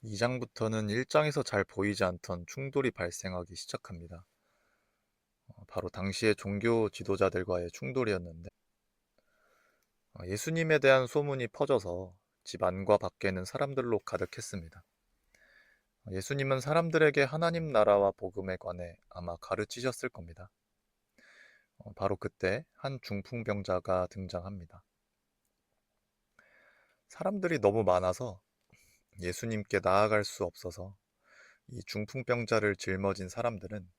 2장부터는 1장에서 잘 보이지 않던 충돌이 발생하기 시작합니다. 바로 당시의 종교 지도자들과의 충돌이었는데, 예수님에 대한 소문이 퍼져서 집 안과 밖에는 사람들로 가득했습니다. 예수님은 사람들에게 하나님 나라와 복음에 관해 아마 가르치셨을 겁니다. 바로 그때 한 중풍병자가 등장합니다. 사람들이 너무 많아서 예수님께 나아갈 수 없어서 이 중풍병자를 짊어진 사람들은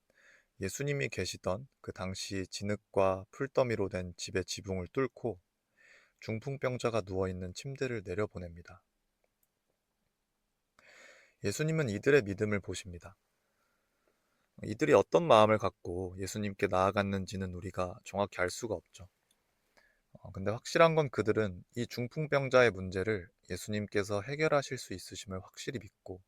예수님이 계시던 그 당시 진흙과 풀더미로 된 집의 지붕을 뚫고 중풍병자가 누워있는 침대를 내려보냅니다. 예수님은 이들의 믿음을 보십니다. 이들이 어떤 마음을 갖고 예수님께 나아갔는지는 우리가 정확히 알 수가 없죠. 근데 확실한 건 그들은 이 중풍병자의 문제를 예수님께서 해결하실 수 있으심을 확실히 믿고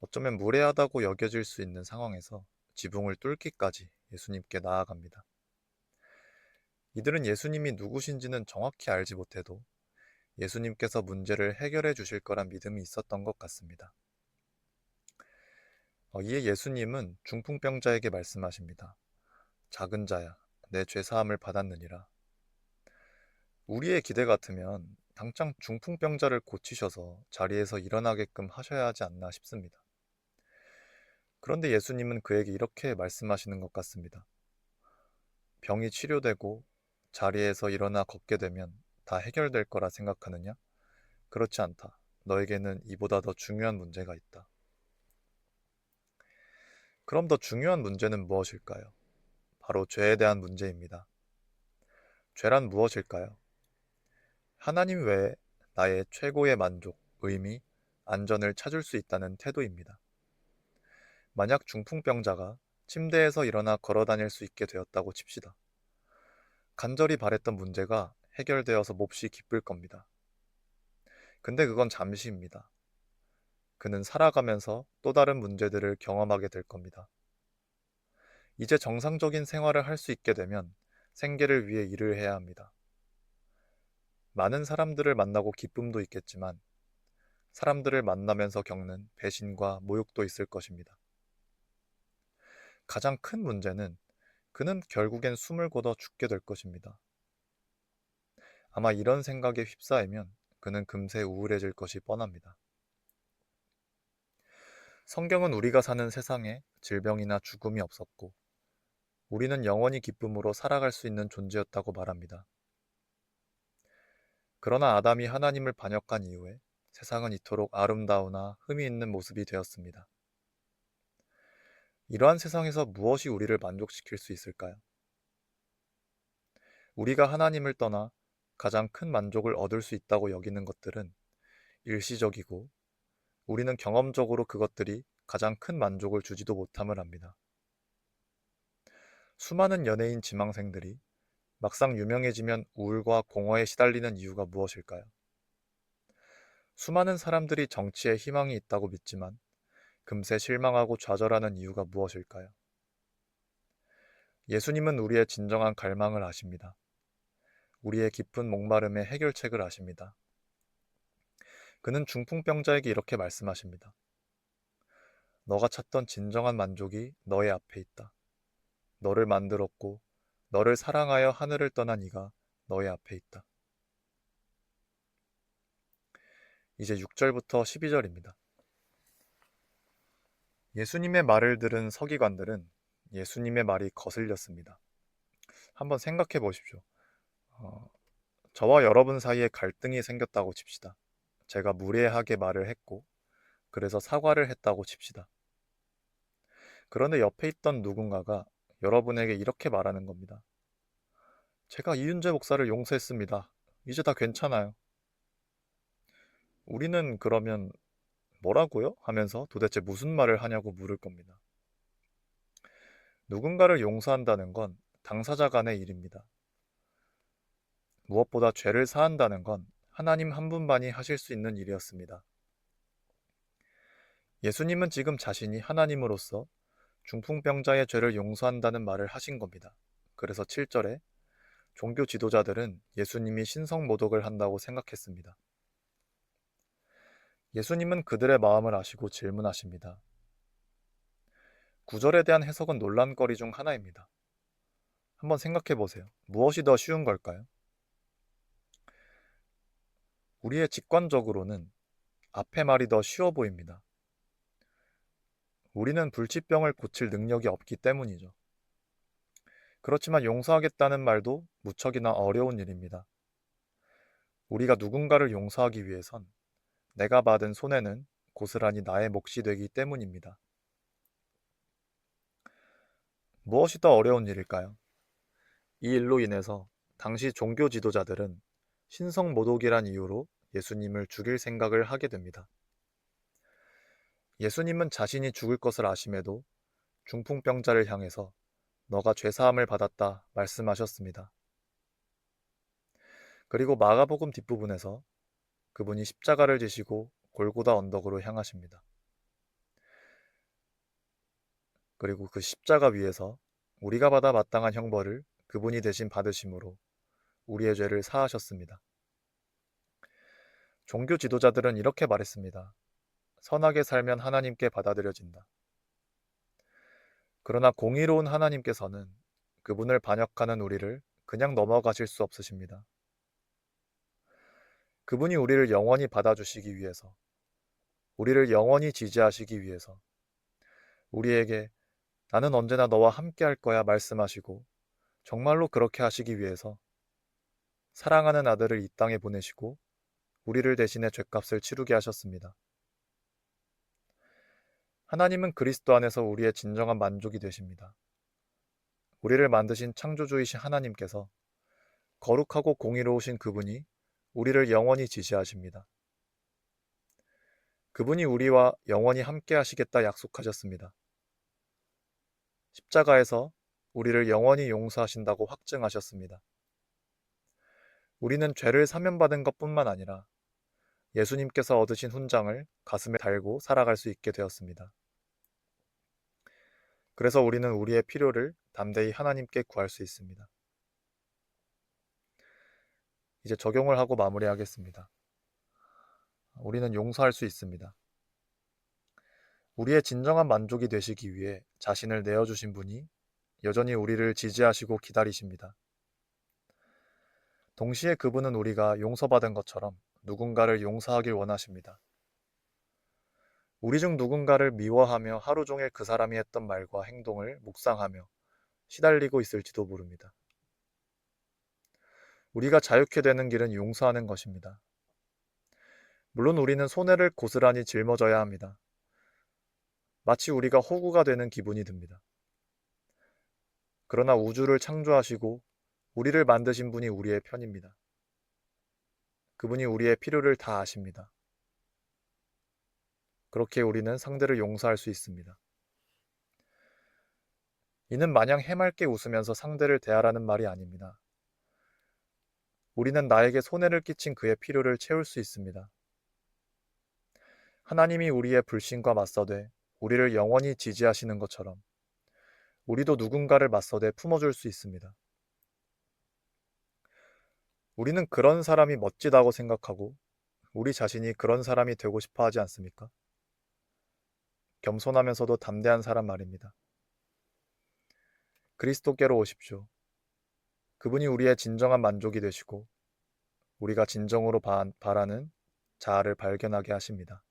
어쩌면 무례하다고 여겨질 수 있는 상황에서 지붕을 뚫기까지 예수님께 나아갑니다. 이들은 예수님이 누구신지는 정확히 알지 못해도 예수님께서 문제를 해결해 주실 거란 믿음이 있었던 것 같습니다. 이에 예수님은 중풍병자에게 말씀하십니다. 작은 자야, 내 죄사함을 받았느니라. 우리의 기대 같으면 당장 중풍병자를 고치셔서 자리에서 일어나게끔 하셔야 하지 않나 싶습니다. 그런데 예수님은 그에게 이렇게 말씀하시는 것 같습니다. 병이 치료되고 자리에서 일어나 걷게 되면 다 해결될 거라 생각하느냐? 그렇지 않다. 너에게는 이보다 더 중요한 문제가 있다. 그럼 더 중요한 문제는 무엇일까요? 바로 죄에 대한 문제입니다. 죄란 무엇일까요? 하나님 외에 나의 최고의 만족, 의미, 안전을 찾을 수 있다는 태도입니다. 만약 중풍병자가 침대에서 일어나 걸어 다닐 수 있게 되었다고 칩시다. 간절히 바랬던 문제가 해결되어서 몹시 기쁠 겁니다. 근데 그건 잠시입니다. 그는 살아가면서 또 다른 문제들을 경험하게 될 겁니다. 이제 정상적인 생활을 할 수 있게 되면 생계를 위해 일을 해야 합니다. 많은 사람들을 만나고 기쁨도 있겠지만 사람들을 만나면서 겪는 배신과 모욕도 있을 것입니다. 가장 큰 문제는 그는 결국엔 숨을 거둬 죽게 될 것입니다. 아마 이런 생각에 휩싸이면 그는 금세 우울해질 것이 뻔합니다. 성경은 우리가 사는 세상에 질병이나 죽음이 없었고 우리는 영원히 기쁨으로 살아갈 수 있는 존재였다고 말합니다. 그러나 아담이 하나님을 반역한 이후에 세상은 이토록 아름다우나 흠이 있는 모습이 되었습니다. 이러한 세상에서 무엇이 우리를 만족시킬 수 있을까요? 우리가 하나님을 떠나 가장 큰 만족을 얻을 수 있다고 여기는 것들은 일시적이고 우리는 경험적으로 그것들이 가장 큰 만족을 주지도 못함을 압니다. 수많은 연예인 지망생들이 막상 유명해지면 우울과 공허에 시달리는 이유가 무엇일까요? 수많은 사람들이 정치에 희망이 있다고 믿지만 금세 실망하고 좌절하는 이유가 무엇일까요? 예수님은 우리의 진정한 갈망을 아십니다. 우리의 깊은 목마름의 해결책을 아십니다. 그는 중풍병자에게 이렇게 말씀하십니다. 너가 찾던 진정한 만족이 너의 앞에 있다. 너를 만들었고 너를 사랑하여 하늘을 떠난 이가 너의 앞에 있다. 이제 6절부터 12절입니다. 예수님의 말을 들은 서기관들은 예수님의 말이 거슬렸습니다. 한번 생각해 보십시오. 어, 저와 여러분 사이에 갈등이 생겼다고 칩시다. 제가 무례하게 말을 했고 그래서 사과를 했다고 칩시다. 그런데 옆에 있던 누군가가 여러분에게 이렇게 말하는 겁니다. 제가 이윤재 목사를 용서했습니다. 이제 다 괜찮아요. 우리는 그러면 뭐라고요? 하면서 도대체 무슨 말을 하냐고 물을 겁니다. 누군가를 용서한다는 건 당사자 간의 일입니다. 무엇보다 죄를 사한다는 건 하나님 한 분만이 하실 수 있는 일이었습니다. 예수님은 지금 자신이 하나님으로서 중풍병자의 죄를 용서한다는 말을 하신 겁니다. 그래서 7절에 종교 지도자들은 예수님이 신성모독을 한다고 생각했습니다. 예수님은 그들의 마음을 아시고 질문하십니다. 구절에 대한 해석은 논란거리 중 하나입니다. 한번 생각해 보세요. 무엇이 더 쉬운 걸까요? 우리의 직관적으로는 앞의 말이 더 쉬워 보입니다. 우리는 불치병을 고칠 능력이 없기 때문이죠. 그렇지만 용서하겠다는 말도 무척이나 어려운 일입니다. 우리가 누군가를 용서하기 위해선 내가 받은 손해는 고스란히 나의 몫이 되기 때문입니다. 무엇이 더 어려운 일일까요? 이 일로 인해서 당시 종교 지도자들은 신성모독이란 이유로 예수님을 죽일 생각을 하게 됩니다. 예수님은 자신이 죽을 것을 아심에도 중풍병자를 향해서 너가 죄사함을 받았다 말씀하셨습니다. 그리고 마가복음 뒷부분에서 그분이 십자가를 지시고 골고다 언덕으로 향하십니다. 그리고 그 십자가 위에서 우리가 받아 마땅한 형벌을 그분이 대신 받으심으로 우리의 죄를 사하셨습니다. 종교 지도자들은 이렇게 말했습니다. 선하게 살면 하나님께 받아들여진다. 그러나 공의로운 하나님께서는 그분을 반역하는 우리를 그냥 넘어가실 수 없으십니다. 그분이 우리를 영원히 받아주시기 위해서, 우리를 영원히 지지하시기 위해서, 우리에게 나는 언제나 너와 함께 할 거야 말씀하시고 정말로 그렇게 하시기 위해서 사랑하는 아들을 이 땅에 보내시고 우리를 대신해 죗값을 치르게 하셨습니다. 하나님은 그리스도 안에서 우리의 진정한 만족이 되십니다. 우리를 만드신 창조주이신 하나님께서 거룩하고 공의로우신 그분이 우리를 영원히 지시하십니다. 그분이 우리와 영원히 함께 하시겠다 약속하셨습니다. 십자가에서 우리를 영원히 용서하신다고 확증하셨습니다. 우리는 죄를 사면받은 것뿐만 아니라 예수님께서 얻으신 훈장을 가슴에 달고 살아갈 수 있게 되었습니다. 그래서 우리는 우리의 필요를 담대히 하나님께 구할 수 있습니다. 이제 적용을 하고 마무리하겠습니다. 우리는 용서할 수 있습니다. 우리의 진정한 만족이 되시기 위해 자신을 내어주신 분이 여전히 우리를 지지하시고 기다리십니다. 동시에 그분은 우리가 용서받은 것처럼 누군가를 용서하길 원하십니다. 우리 중 누군가를 미워하며 하루 종일 그 사람이 했던 말과 행동을 묵상하며 시달리고 있을지도 모릅니다. 우리가 자유케 되는 길은 용서하는 것입니다. 물론 우리는 손해를 고스란히 짊어져야 합니다. 마치 우리가 호구가 되는 기분이 듭니다. 그러나 우주를 창조하시고 우리를 만드신 분이 우리의 편입니다. 그분이 우리의 필요를 다 아십니다. 그렇게 우리는 상대를 용서할 수 있습니다. 이는 마냥 해맑게 웃으면서 상대를 대하라는 말이 아닙니다. 우리는 나에게 손해를 끼친 그의 필요를 채울 수 있습니다. 하나님이 우리의 불신과 맞서되 우리를 영원히 지지하시는 것처럼 우리도 누군가를 맞서되 품어줄 수 있습니다. 우리는 그런 사람이 멋지다고 생각하고 우리 자신이 그런 사람이 되고 싶어 하지 않습니까? 겸손하면서도 담대한 사람 말입니다. 그리스도께로 오십시오. 그분이 우리의 진정한 만족이 되시고 우리가 진정으로 바라는 자아를 발견하게 하십니다.